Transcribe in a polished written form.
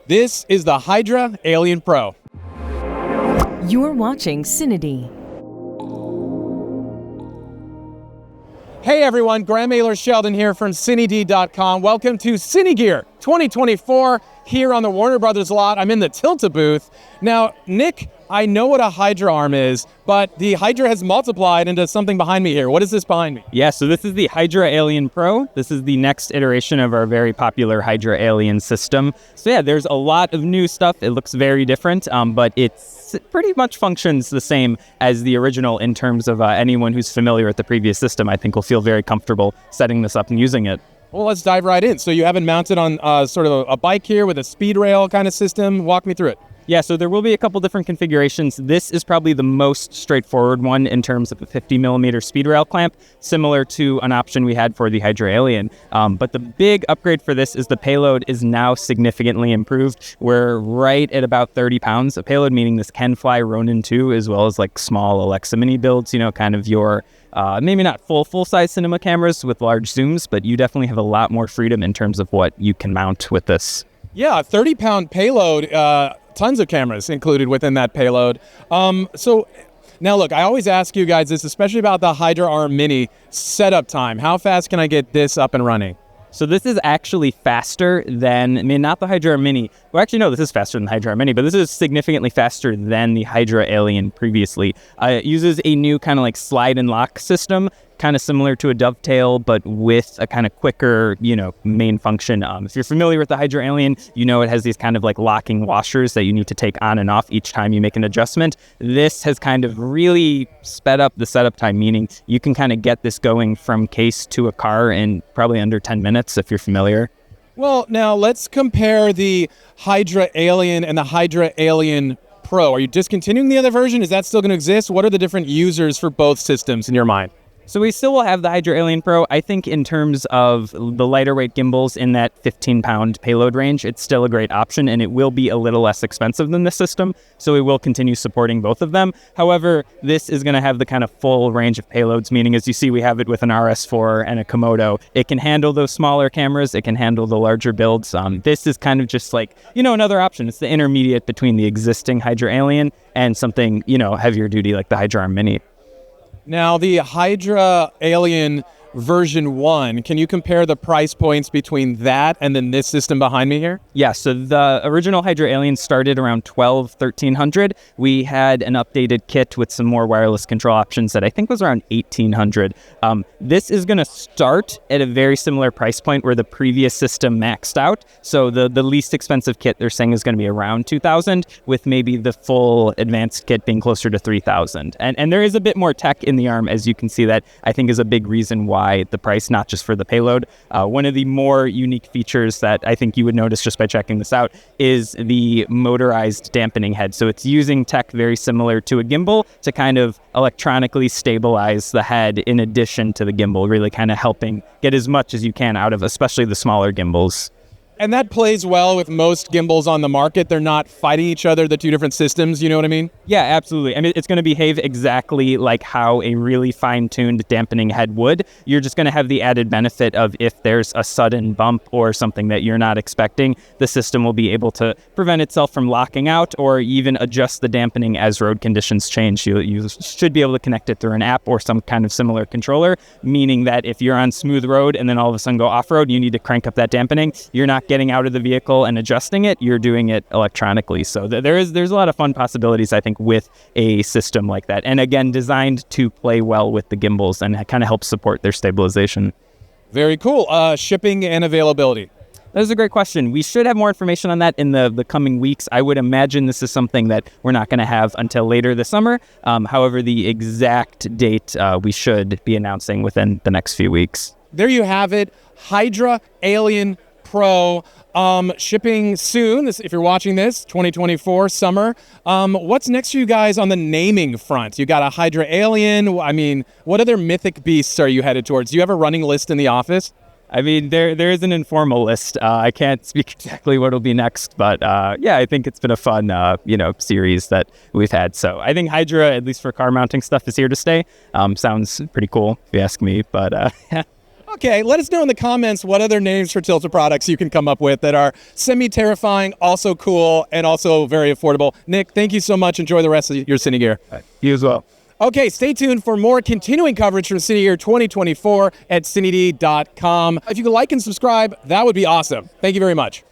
This is the Hydra Alien Pro. You're watching CineD. Hey everyone, Graham Ayler Sheldon here from CineD.com. Welcome to CineGear 2024 here on the Warner Brothers lot. I'm in the Tilta booth. Now, Nick, I know what a Hydra arm is, but the Hydra has multiplied into something behind me here. What is this behind me? Yeah, so this is the Hydra Alien Pro. This is the next iteration of our very popular Hydra Alien system. So yeah, there's a lot of new stuff. It looks very different, but it pretty much functions the same as the original in terms of anyone who's familiar with the previous system, I think will feel very comfortable setting this up and using it. Well, let's dive right in. So you have it mounted on sort of a bike here with a speed rail kind of system. Walk me through it. Yeah, so there will be a couple different configurations. This is probably the most straightforward one in terms of the 50 millimeter speed rail clamp, similar to an option we had for the Hydra Alien. But the big upgrade for this is the payload is now significantly improved. We're right at about 30 pounds of payload, meaning this can fly Ronin 2 as well as like small Alexa Mini builds, you know, kind of your maybe not full-size cinema cameras with large zooms, but you definitely have a lot more freedom in terms of what you can mount with this. Yeah, a 30-pound payload, tons of cameras included within that payload. So now look, I always ask you guys this, especially about the Hydra Arm Mini setup time. How fast can I get this up and running? So this is actually faster than, I mean, not the Hydra Mini. Well, actually, no, this is faster than the Hydra Mini, but this is significantly faster than the Hydra Alien previously. It uses a new kind of like slide and lock system, kind of similar to a dovetail, but with a kind of quicker, you know, main function. If you're familiar with the Hydra Alien, you know it has these kind of like locking washers that you need to take on and off each time you make an adjustment. This has kind of really sped up the setup time, meaning you can kind of get this going from case to a car in probably under 10 minutes if you're familiar. Well, now let's compare the Hydra Alien and the Hydra Alien Pro. Are you discontinuing the other version? Is that still going to exist? What are the different users for both systems in your mind? So we still will have the Hydra Alien Pro. I think in terms of the lighter weight gimbals in that 15-pound payload range, it's still a great option, and it will be a little less expensive than this system, so we will continue supporting both of them. However, this is going to have the kind of full range of payloads, meaning as you see, we have it with an RS4 and a Komodo. It can handle those smaller cameras. It can handle the larger builds. This is kind of just like, you know, another option. It's the intermediate between the existing Hydra Alien and something, you know, heavier duty like the Hydra Arm Mini. Now, the Hydra Alien version 1, can you compare the price points between that and then this system behind me here? Yeah, so the original Hydra Alien started around $1,300. We had an updated kit with some more wireless control options that I think was around $1,800. This is going to start at a very similar price point where the previous system maxed out. So the least expensive kit they're saying is going to be around $2,000, with maybe the full advanced kit being closer to $3,000. And there is a bit more tech in the arm, as you can see, that I think is a big reason why the price, not just for the payload. One of the more unique features that I think you would notice just by checking this out is the motorized dampening head. So it's using tech very similar to a gimbal to kind of electronically stabilize the head in addition to the gimbal, really kind of helping get as much as you can out of especially the smaller gimbals. And that plays well with most gimbals on the market. They're not fighting each other, the two different systems, you know what I mean? Yeah, absolutely. I mean, it's going to behave exactly like how a really fine-tuned dampening head would. You're just going to have the added benefit of if there's a sudden bump or something that you're not expecting, the system will be able to prevent itself from locking out or even adjust the dampening as road conditions change. You should be able to connect it through an app or some kind of similar controller, meaning that if you're on smooth road and then all of a sudden go off-road, you need to crank up that dampening. You're not getting out of the vehicle and adjusting it, you're doing it electronically. So there's a lot of fun possibilities, I think, with a system like that. And again, designed to play well with the gimbals and kind of help support their stabilization. Very cool. Shipping and availability. That's a great question. We should have more information on that in the coming weeks. I would imagine this is something that we're not going to have until later this summer. However, the exact date we should be announcing within the next few weeks. There you have it. Hydra Alien Pro, shipping soon. If you're watching this, 2024 summer. What's next for you guys on the naming front? You got a Hydra Alien. I mean, what other mythic beasts are you headed towards? Do you have a running list in the office? I mean, there is an informal list. I can't speak exactly what will be next, but yeah, I think it's been a fun, series that we've had. So I think Hydra, at least for car mounting stuff, is here to stay. Sounds pretty cool, if you ask me, but yeah. Okay, let us know in the comments what other names for Tilta products you can come up with that are semi-terrifying, also cool, and also very affordable. Nick, thank you so much. Enjoy the rest of your Cine Gear. You as well. Okay, stay tuned for more continuing coverage from Cine Gear 2024 at CineD.com. If you could like and subscribe, that would be awesome. Thank you very much.